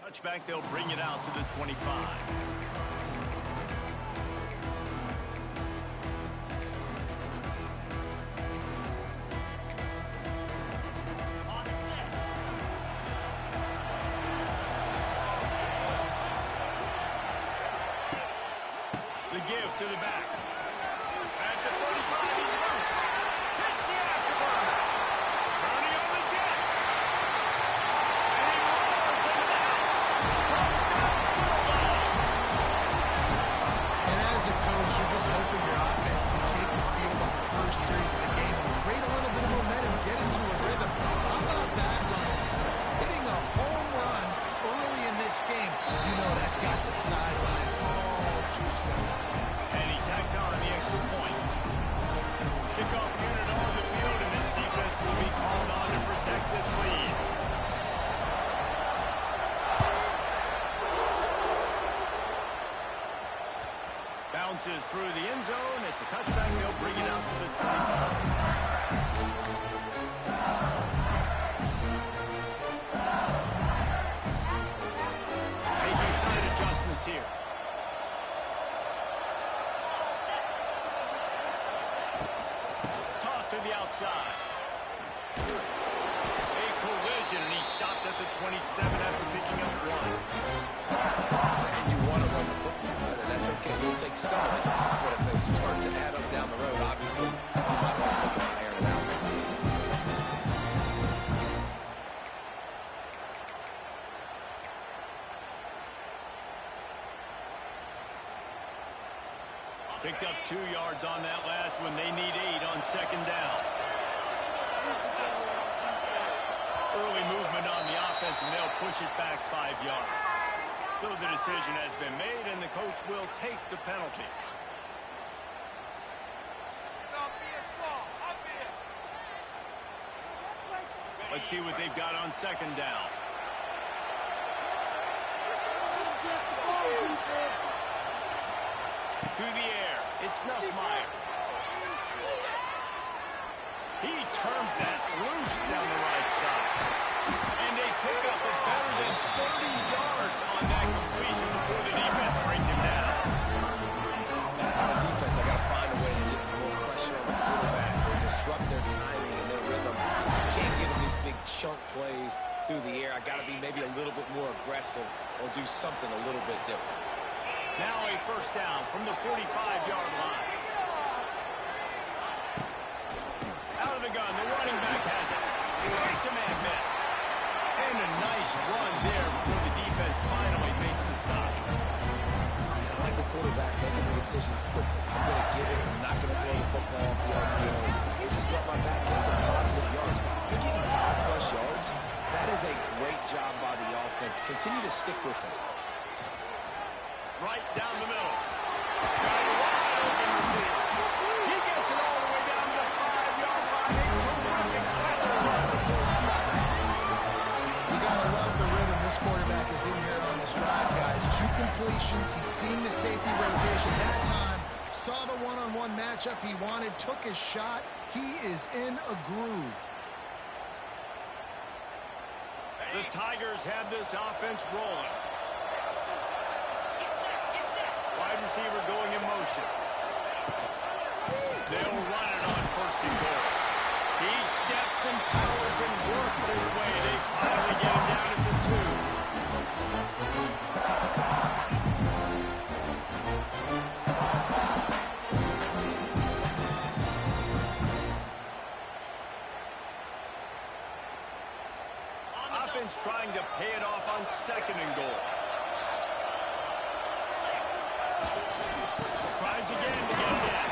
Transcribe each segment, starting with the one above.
Touchback, they'll bring it out to the 25. The give to the back. At the 35, he's loose. Hits the afterburners. Running on the Jets. And he rolls and bounce. Touchdown, Bulldogs. And as a coach, you're just hoping your offense can take the field on the first series of the game and create a little bit of momentum, get into a rhythm. How about that run? Hitting a home run early in this game. You know that's got the sidelines all juiced up. And he tacks on the extra point. Kickoff unit on the field, and this defense will be called on to protect this lead. Bounces through the end zone. It's a touchback. They'll bring it out to the 25. Making side adjustments here. To the outside. A collision, and he stopped at the 27 after picking up one. And you want to run the football, and that's okay. You'll take some of these. But if they start to add up down the road, obviously, you might want to look at iron it out. Picked up 2 yards on that last one. They need 8 on second down. Early movement on the offense, and they'll push it back 5 yards. So the decision has been made, and the coach will take the penalty. Let's see what they've got on second down. To the air, it's Nussmeier. He turns that loose down the right side. And they pick up a better than 30 yards on that completion before the defense brings him down. On defense, I got to find a way to get some more pressure on the quarterback or disrupt their timing and their rhythm. I can't give them these big chunk plays through the air. I got to be maybe a little bit more aggressive or do something a little bit different. Now a first down from the 45-yard line. Out of the gun, the running back has it. Breaks a man miss. And a nice run there before the defense finally makes the stop. I like the quarterback making the decision quickly. I'm going to give it. I'm not going to throw the football off the RPO. And just let my back get some positive yards. You're getting 5+ yards. That is a great job by the offense. Continue to stick with it. Right down the middle. Got a wide open receiver. He gets it all the way down to the 5-yard line. A terrific catch and run before it's stopped. You got to love the rhythm this quarterback is in here on this drive, guys. 2 completions. He's seen the safety rotation that time. Saw the one-on-one matchup he wanted. Took his shot. He is in a groove. The Tigers have this offense rolling. Wide receiver going in motion. They'll run it on first and goal. He steps and powers and works his way. They finally get him down at the 2. Offense trying to pay it off on second and goal. Tries again to get it in.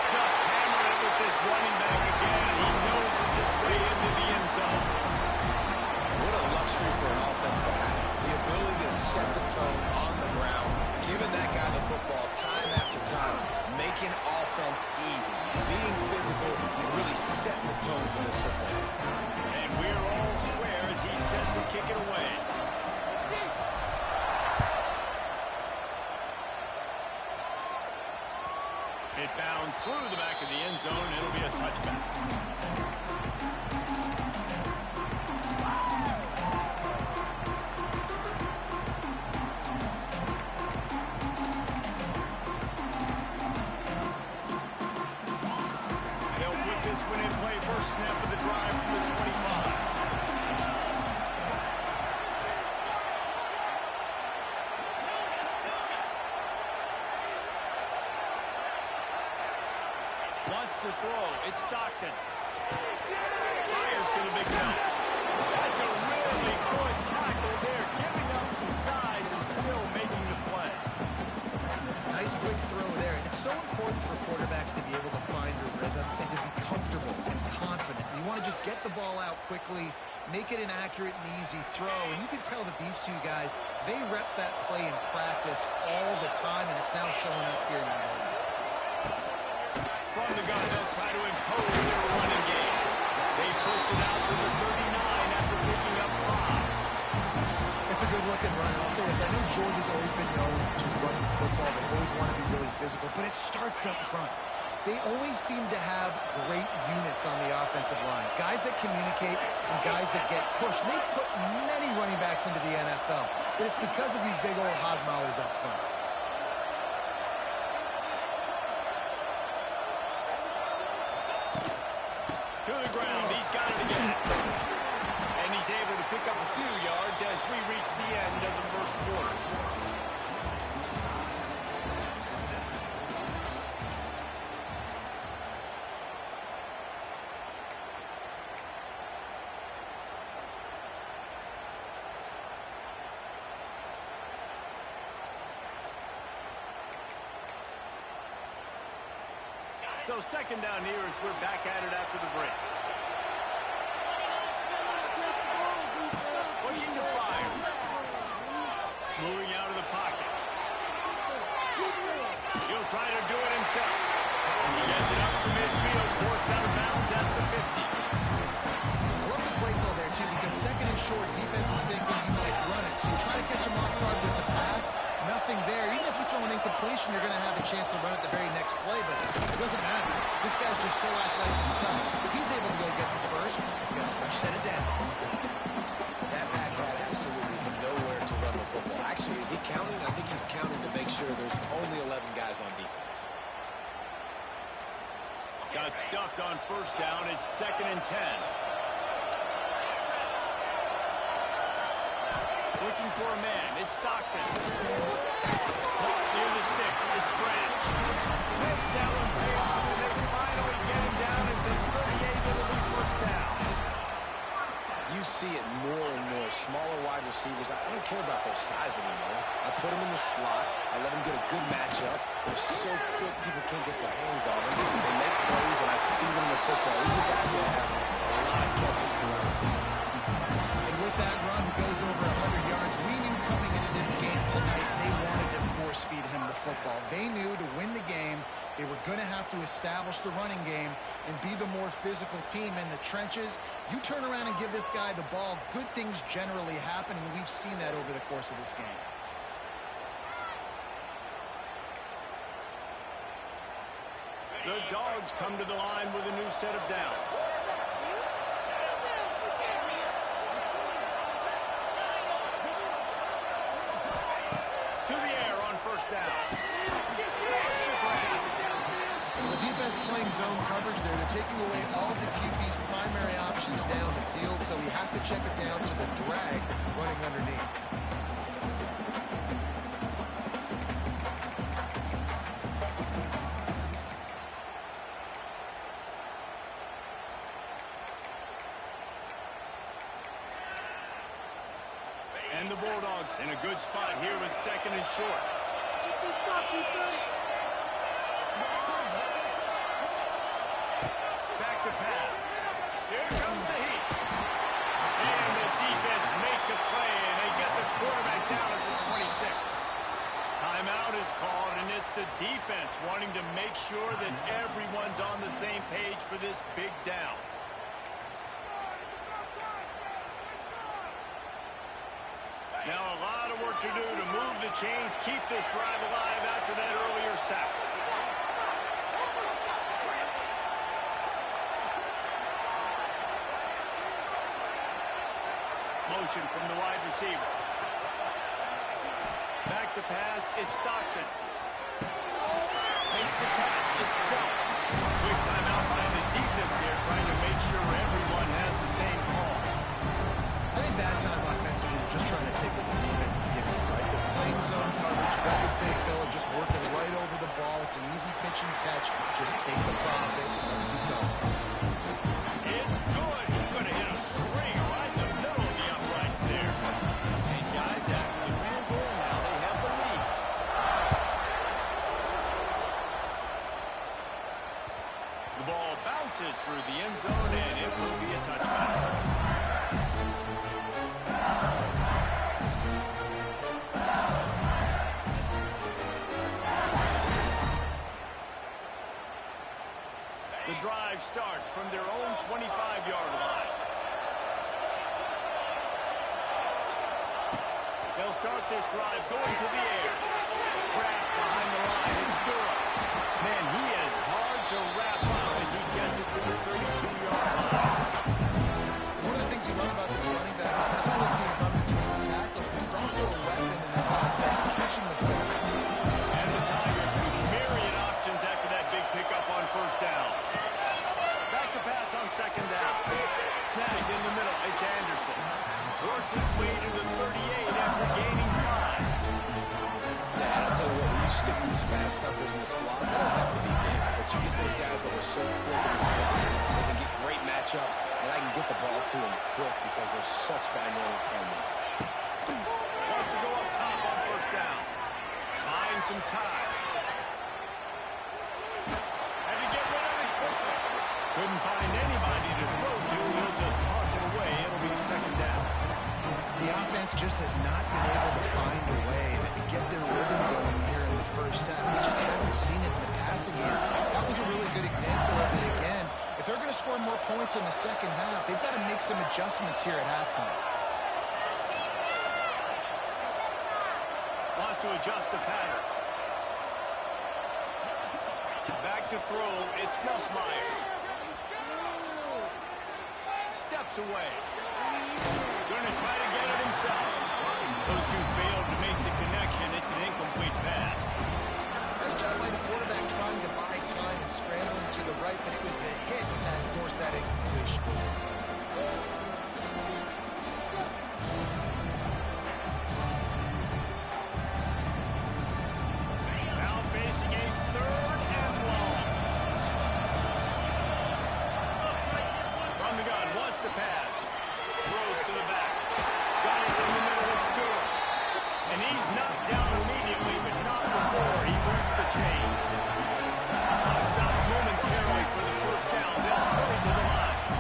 Just hammer it with this running back again. He noses his way into the end zone. What a luxury for an offense to have. The ability to set the tone on the ground, giving that guy the football time after time, making offense easy, being physical, and really setting the tone for this football. And we're all square as he's set to kick it away. It bounds through the back of the end zone. It'll be a touchback. to throw. It's Stockton. Fires to the big bell. That's a really good tackle there, giving up some size and still making the play. Nice quick throw there. And it's so important for quarterbacks to be able to find a rhythm and to be comfortable and confident. You want to just get the ball out quickly, make it an accurate and easy throw. And you can tell that these two guys, they rep that play in practice all the time, and it's now showing up here in the game. From the gun, they'll try to impose their running game. They push it out to the 39 after picking up 5. It's a good-looking run. And I'll say this, I know Georgia's always been known to run the football. They always want to be really physical, but it starts up front. They always seem to have great units on the offensive line. Guys that communicate and guys that get pushed. And they've put many running backs into the NFL, but it's because of these big old hog mollies up front. To the ground, he's got it again. And he's able to pick up a few yards as we reach the end of the first quarter. So second down here as we're back at it after the break. Looking to fire. Moving out of the pocket. He'll try to do it himself. He gets it up to midfield, forced out of bounds at the 50. I love the play call there, too, because second and short, defense is thinking you might run it. So you try to catch him off guard with the pass. Nothing there. Even if you throw an incompletion, you're going to have a chance to run it the very next play, but it doesn't matter. This guy's just so athletic himself. If he's able to go get the first, he's got a fresh set of downs. That back had absolutely nowhere to run the football. Actually, is he counting? I think he's counting to make sure there's only 11 guys on defense. Got stuffed on first down. It's second and 10. Looking for a man. It's Stockton. Caught near the sticks. It's Branch. Makes that one pay off, and they finally get him down at the 38. It'll be first down. You see it more and more. Smaller wide receivers. I don't care about their size anymore. I put them in the slot. I let them get a good matchup. They're so quick, people can't get their hands on them. They make plays, and I feed them the football. These are guys that have a lot of catches throughout the season. And with that run, he goes over 100 yards. We knew coming into this game tonight, they wanted to force-feed him the football. They knew to win the game, they were going to have to establish the running game and be the more physical team in the trenches. You turn around and give this guy the ball, good things generally happen, and we've seen that over the course of this game. The Dogs come to the line with a new set of downs. To the air on first down. Extra grab. Well, the defense playing zone coverage there. They're taking away all of the QB's primary options down the field, so he has to check it down to the drag running underneath. And the Bulldogs in a good spot here with second and short. Back to pass. Here comes the heat. And the defense makes a play, and they get the quarterback down at the 26. Timeout is called, and it's the defense wanting to make sure that everyone's on the same page for this big down. Now a lot of work to do to move the chains, keep this drive alive after that earlier sack. Motion from the wide receiver. Back to pass, it's Stockton. Makes the catch, it's gone. Quick timeout by the defense here, trying to make sure everyone has the same call. I think that time offensively, we're just trying to take what the defense is giving, right? They're playing zone coverage, got the big fella just working right over the ball. It's It's an easy pitch and catch. Just take the profit. Let's keep going. It's good. He's going to hit a string right in the middle of the uprights there. And guys, after the field goal, now they have the lead. The ball bounces through the end zone, and it will be a touchback. The drive starts from their own 25-yard line. They'll start this drive going to the air. Wrapped behind the line is Durham. Man, he is hard to wrap up as he gets it to the 32-yard line. One of the things you love about this running back is not only can he run between the tackles, but he's also a weapon in this offense, catching the football. And the Tigers with myriad options after that big pickup on first down. Back to pass on second down. Snagged in the middle. It's Anderson. Works his way to the 38 after gaining 5. Yeah, and I'll tell you what, when you stick these fast suckers in the slot, they don't have to be big, but you get those guys that are so quick in the slot, they can get great matchups, and I can get the ball to them quick because they're such dynamic playmakers. Wants to go up top on first down. Buying some time. Had to get rid of it quickly. Couldn't find anybody to throw to. He'll just toss it away. It'll be second down. The offense just has not been able to find a way to get their rhythm going here in the first half. We just haven't seen it in the passing game. That was a really good example of it again. If they're going to score more points in the second half, they've got to make some adjustments here at halftime. Wants to adjust the pattern. Back to throw. It's Nussmeier. Steps away. Going to try to get it himself. Those two failed to make the connection. It's an incomplete pass. Nice job by the quarterback trying to buy time and scrambling to the right, but it was the hit that forced that incompletion. Now facing a third and long. From the gun, wants to pass. Throws to the back. Got it in the middle, it's Durham. And he's knocked down immediately, but not before he moves the chains. Clock stops momentarily for the first down. They'll hurry to the line.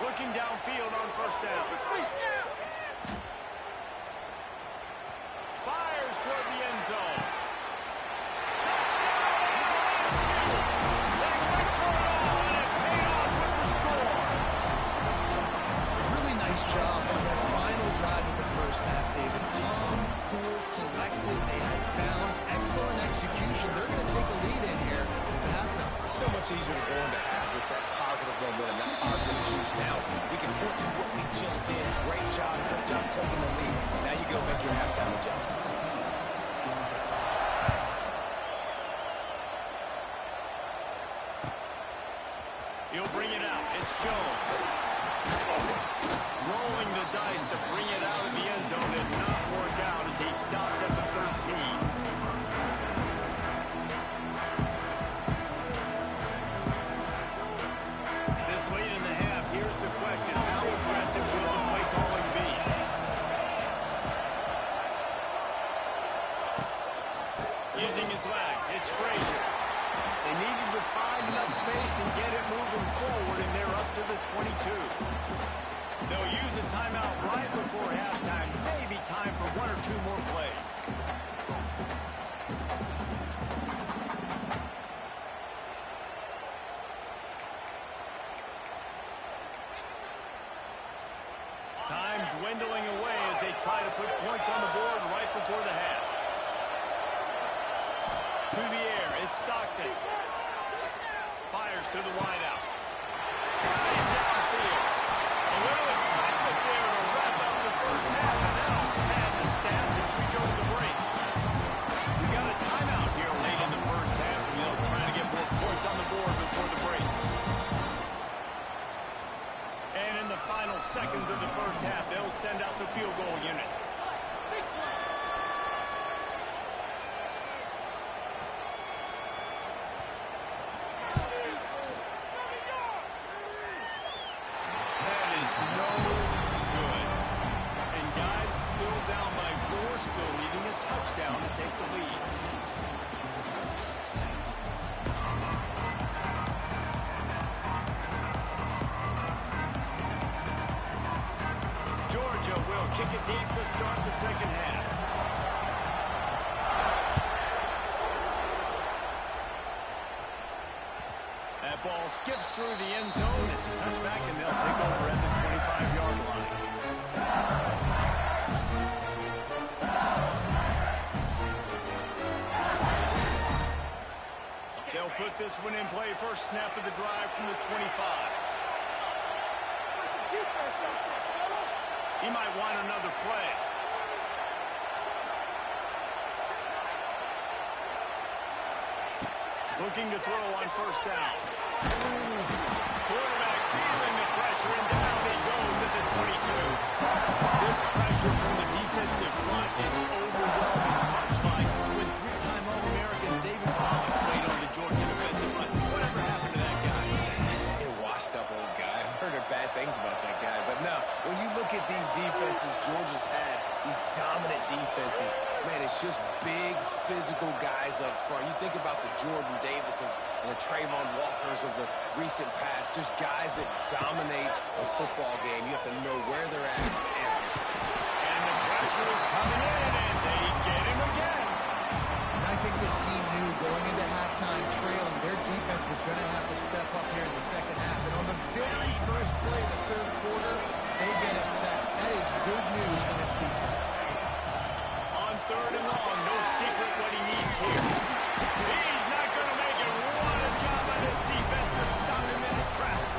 Looking downfield on first down. Fires toward the end zone. They went for it all, and it paid off with the score. Really nice job on their final drive of the first half, David. Calm, cool, collected. They had balance, excellent execution. They're going to take a lead in here at halftime. It's so much easier to go into half with that positive momentum, that positive juice. Now we can point to what we just did. Great job taking the lead. Now you go make your halftime adjustments. He'll bring it out. It's Jones. Rolling the dice to bring it out of the end zone did not work out as he stopped at the 13. This late in the half, here's the question. How aggressive will the play calling be? Using his legs, it's Frazier. They needed to find enough space and get it moving forward, and they're up to the 22. They'll use a timeout right before halftime. Maybe time for one or two more plays. Time's dwindling away as they try to put points on the board right before the half. To the air, it's Stockton. Fires to the wideout. Downfield. A little excitement there to wrap up the first half, and that'll pad the stats as we go to the break. We got a timeout here late in the first half, and they'll try to get more points on the board before the break. And in the final seconds of the first half, they'll send out the field goal unit. Georgia will kick it deep to start the second half. That ball skips through the end zone. It's a touchback, and they'll take over at the 25-yard line. They'll put this one in play. First snap of the drive from the 25. He might want another play. Looking to throw on first down. Quarterback feeling the pressure, and down he goes at the 22. This pressure from the defensive front is overwhelming, much like when three-time All-American David Pollock played on the Georgia defensive front. Whatever happened to that guy? A washed-up old guy. I've heard bad things about that guy. But no, when you look at these defenses Georgia's had, these dominant defenses, man, it's just big, physical guys up front. You think about the Jordan Davises and the Trayvon Walkers of the recent past, just guys that dominate a football game. You have to know where they're at every step. And the pressure is coming in, and they get him again. And I think this team knew going into halftime trailing, their defense was going to have to step up here in the second half. And on the very first play of the third quarter, they get a sack. That is good news for this defense. Third and long, no secret what he needs here. He's not going to make it. What a job by this defense to stop him in his tracks.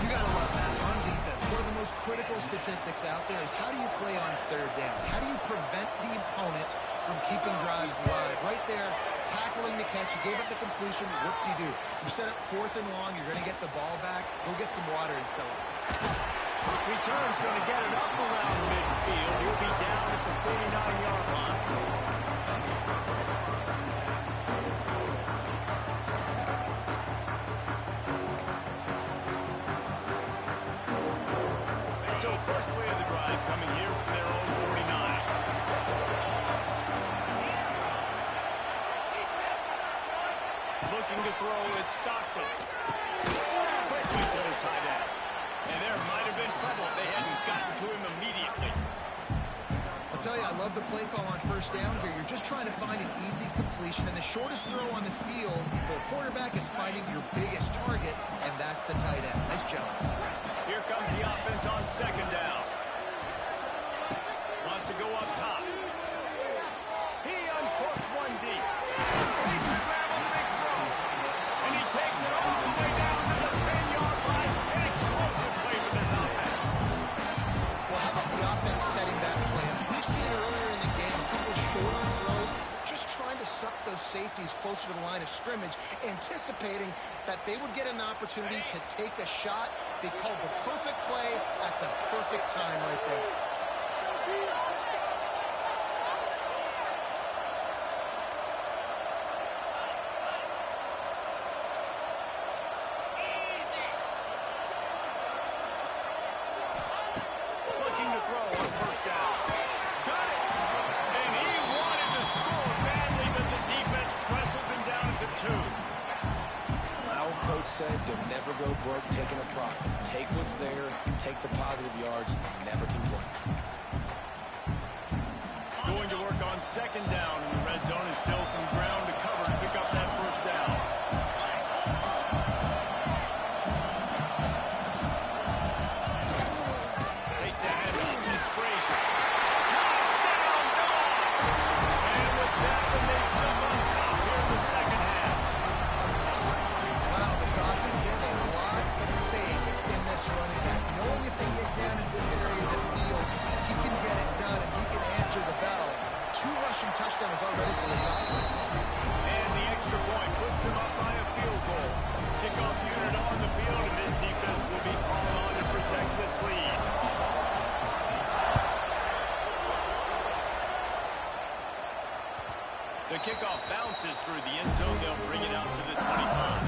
You got to love that on defense. One of the most critical statistics out there is how do you play on third down? How do you prevent the opponent from keeping drives alive? Right there, tackling the catch. You gave up the completion. What do you do? You set up fourth and long. You're going to get the ball back. Go get some water and celebrate. Return's going to get it up around midfield. He'll be down at the 49-yard line. So first play of the drive coming here from their own 49. Looking to throw, it's Stockton. Quickly to the tight end. And there might have been trouble if they hadn't gotten to him immediately. I'll tell you, I love the play call on first down here. You're just trying to find an easy completion, and the shortest throw on the field for a quarterback is finding your biggest target, and that's the tight end. Nice job. Here comes the offense on second down. Wants to go up top. He uncorks one deep. He's the grab on the big throw. And he takes it all the way down to the 10-yard line. An explosive play for this offense. Well, how about the offense setting that play up? We've seen earlier in the game a couple shorter throws, just trying to suck those safeties closer to the line of scrimmage, anticipating that they would get an opportunity to take a shot. They called the perfect play at the perfect time right there. Looking to throw on first down. Got it! And he wanted to score badly, but the defense wrestles him down at the 2. My old coach said you'll never go broke taking a profit. Take what's there, take the positive yards, and never complain. Going to work on second down in the red zone. Is still some ground to cover to pick up that first down. Takes a handoff. It's Frazier. Touchdown, Dogs! And with that, when they jump on top here in the second half. Wow, this offense, they have a lot of faith in this running back. Knowing if they get down in this area of the field, he can get it done and he can answer the bell. 2 rushing touchdowns already for this offense. And the extra point puts them up by a field goal. Kickoff unit on the field, and this defense will be called on to protect this lead. The kickoff bounces through the end zone. They'll bring it out to the 25.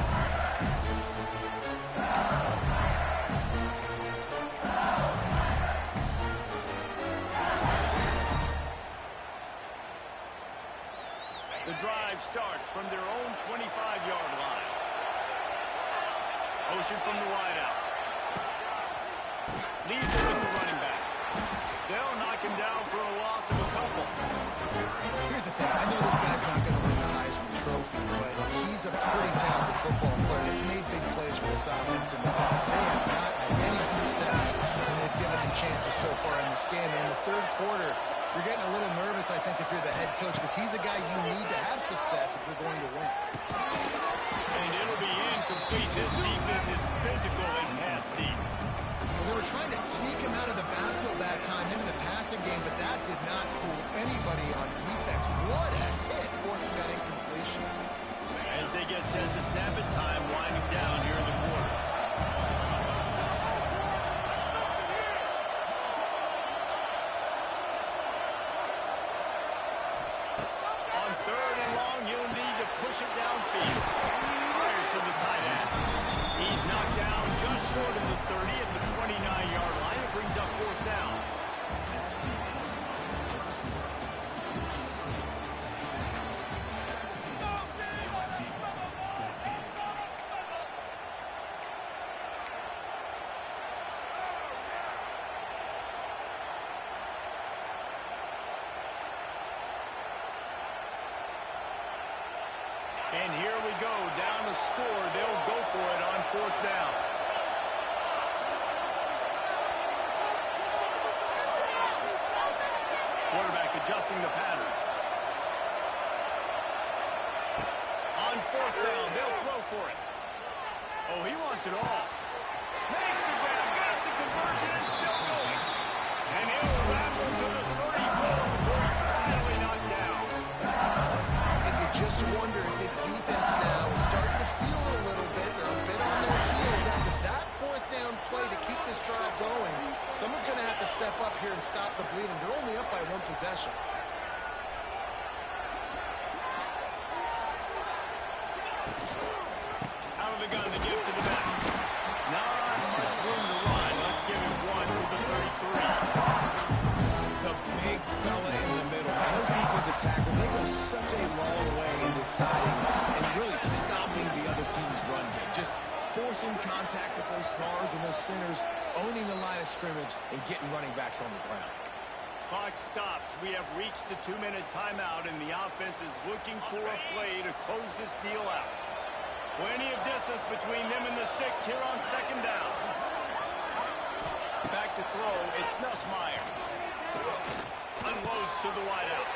The drive starts from their own 25-yard line. Motion from the wideout. Leads it with the running back. is a pretty talented football player that's made big plays for this offense in the past. They have not had any success when they've given him chances so far in this game. And in the third quarter, you're getting a little nervous, I think, if you're the head coach, because he's a guy you need to have success if you're going to win. And it'll be incomplete. This defense is physical and pass deep. Well, they were trying to sneak him out of the backfield that time into the passing game, but that did not fool anybody on defense. What a hit, forcing that incompletion. As they get set to snap it, time winding down here in the quarter. On third and long, you'll need to push it downfield. Fires to the tight end. He's knocked down just short of the 30 at the 29-yard line. It brings up fourth down. And here we go, down to score. They'll go for it on fourth down. Quarterback adjusting the pattern. On fourth down, they'll throw for it. Oh, he wants it all. Makes the grab, got the conversion, and still going. And he'll rattle to the 34 before he's finally knocked down. And you just wonder if this defense now is starting to feel it a little bit. They're a bit on their heels after that fourth down play to keep this drive going. Someone's going to have to step up here and stop the bleeding. They're only up by one possession. Out of the gun to give to the back. Not much room to run. Let's give it one to the 33. The big fella in the middle. And those defensive tackles, they go such a long way in deciding and really stopping the other team's run game. Just forcing contact with those guards and those centers, owning the line of scrimmage, and getting running backs on the ground. Clock stops. We have reached the 2-minute timeout, and the offense is looking for a play to close this deal out. Plenty of distance between them and the sticks here on second down. Back to throw. It's Nussmeier. Unloads to the wideout.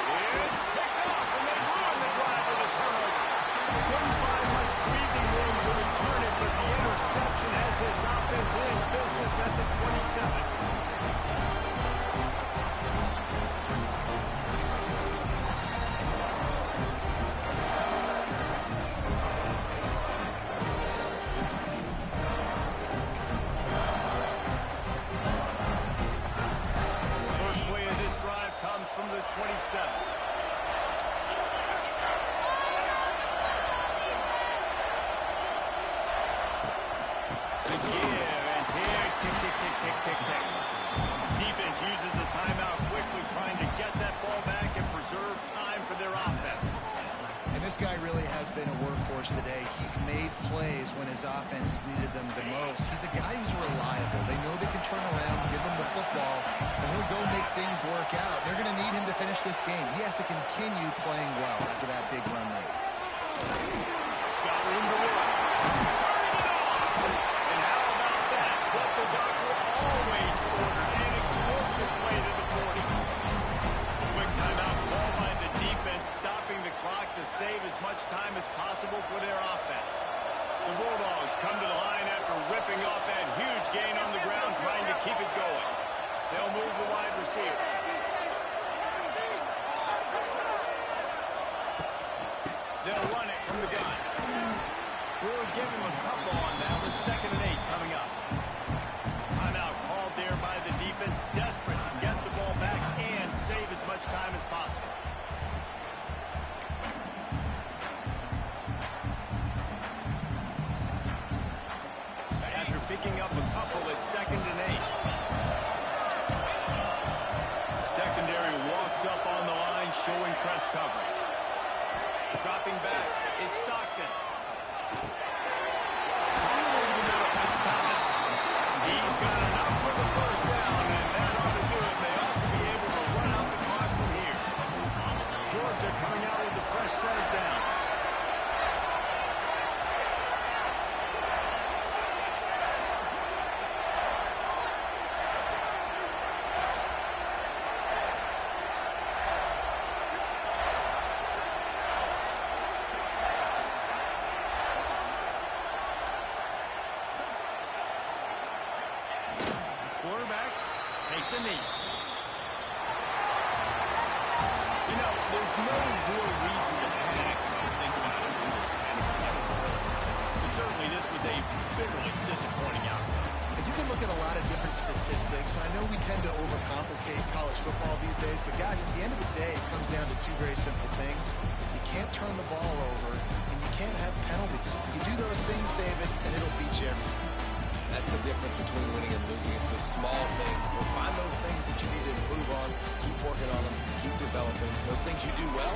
It's picked off, and they ruin the drive with a turnover. Couldn't find much breathing room to return it, but the interception has this offense in business at the 27. From the 27. The give and tick, tick, tick, tick, tick, tick, tick. Defense uses a timeout quickly, trying to get that ball back and preserve time for their offense. And this guy really has been a workhorse today. He's made plays when his offense needed them the most. He's a guy who's reliable. They know they can turn around, give him the football, and he'll go make things work out. They're going to need him to finish this game. He has to continue playing well after that big run there. Got room to run. Turning it on! And how about that? What the doctor always ordered. An explosive play to the 40. Quick timeout call by the defense, stopping the clock to save as much time as possible for their offense. The Bulldogs come to the line after ripping off that huge gain on the ground, trying to keep it going. They'll move the wide receiver. They'll run it from the gun. Quarterback takes a knee. You know, there's no real reason to panic when you think about it through this kind of level. But certainly this was a bitterly disappointing outcome. And you can look at a lot of different statistics. I know we tend to overcomplicate college football these days, but guys, at the end of the day, it comes down to two very simple things. You can't turn the ball over, and you can't have penalties. You do those things, David, and it'll beat you every time. That's the difference between winning and losing. It's the small things. Go find those things that you need to improve on. Keep working on them. Keep developing. Those things you do well,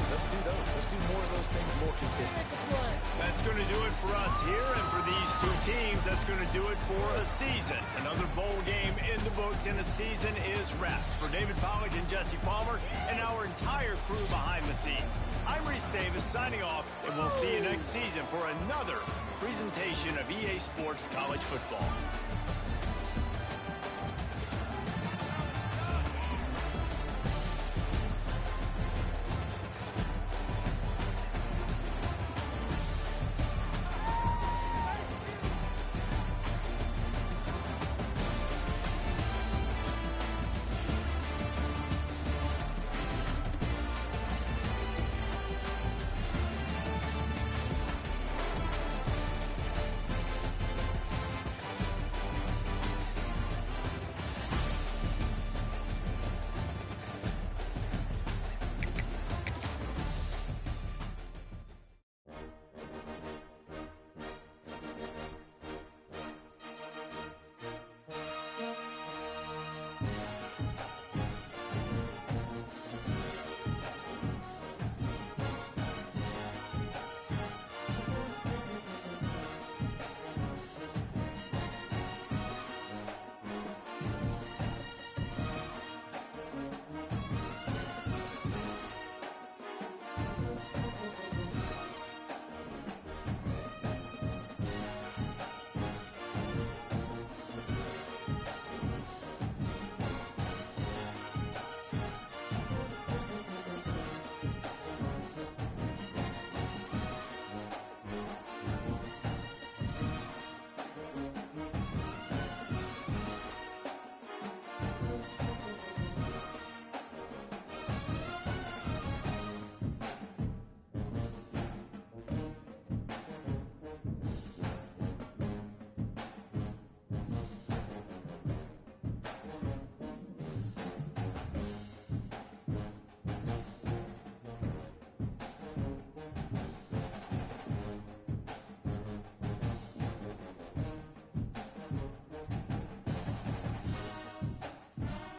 let's do those. Let's do more of those things more consistent. That's going to do it for us here, and for these two teams, that's going to do it for a season. Another bowl game in the books, and the season is wrapped. For David Pollack and Jesse Palmer, and our entire crew behind the scenes, I'm Reese Davis signing off, and we'll see you next season for another presentation of EA Sports College Football.